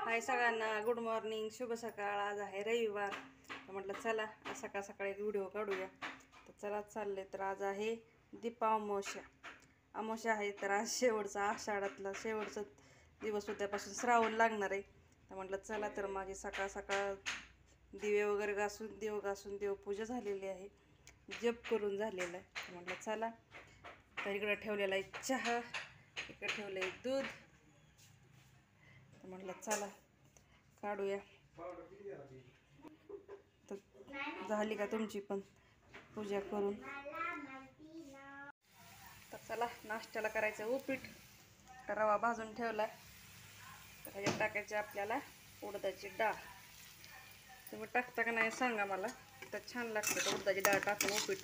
हाय सगळ्यांना, good morning, शुभ सकाळ. आज आहे रविवार. तर म्हटलं चला सकाळ सकाळी एक व्हिडिओ काढूया. तर चला चालले. तर आज आहे दीपा अमावस्या आहे. तर आज शेवटचा आषाढातला शेवटचा दिवस, उद्यापासून श्रावण लागणार आहे. तर म्हटलं चला, तर माझी सकाळ सकाळ दिवे वगैरे घासून देवपूजा झालेली आहे, जप करून झालेला आहे. तर म्हटलं चला. तर इकडं ठेवलेला आहे चहा, इकडं ठेवलं आहे दूध. तर म्हटलं चला काढूया. तर झाली का तुमची पण पूजा करून? तर चला नाश्त्याला करायचं उपीट. तर रवा भाजून ठेवला. तर ह्याच्यात टाकायचे आपल्याला उडदाची डाळ. तुम्ही टाकता का नाही सांगा मला, तर छान लागतं. तर उडदाची डाळ टाकून उपीट.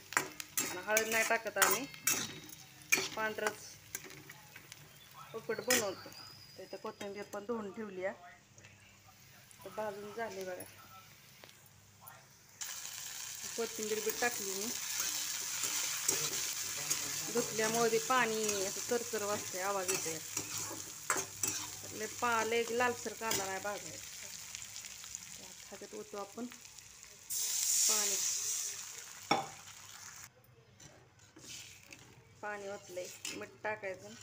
हळद नाही टाकत आम्ही, पांढरच उपीट बनवतो. तर इथं कोथिंबीर पण धुवून ठेवली आहे. तर भाजून झाले बघा. कोथिंबीर बी टाकली मी. धुतल्यामुळे पाणी असं चरचर वाजते, आवाज येते. लय लालसर कांदा नाही भाजायचा. ह्याच्यात ओतू आपण पाणी ओतलंय. मीठ टाकायचं,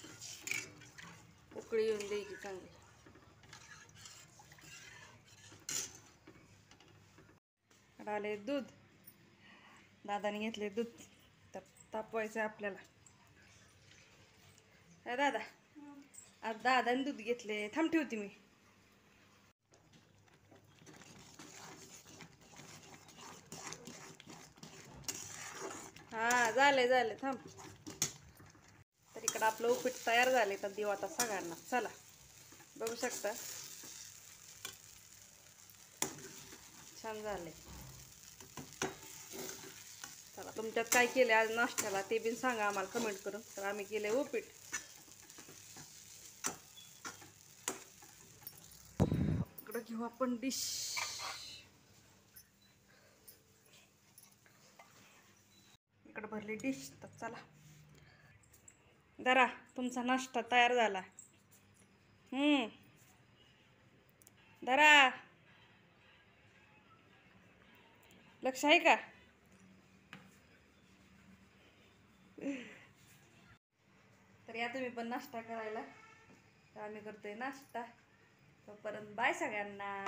उकळी येऊन द्यायची चांगली. आले दूध, दादाने घेतले दूध. तर तापवायचं आपल्याला. दादा, आज दादाने दूध घेतले. थांब ठेवते मी. हा झाले थांब. तर इकडं आपलं उपीट तयार झाले. तर देऊ आता सगळ्यांना. चला बघू शकता, छान झाले. चला, तुमच्यात काय केले आज नाश्त्याला ते बिन सांगा आम्हाला कमेंट करून. तर आम्ही केले उपीट. इकडं घेऊ आपण डिश. इकडं भरली डिश. तर चला जरा, तुमचा नाश्ता तयार झाला. धरा, लक्ष आहे का? तर या तुम्ही पण नाश्ता करायला. तर आम्ही करतोय नाश्ता. तोपर्यंत बाय सगळ्यांना.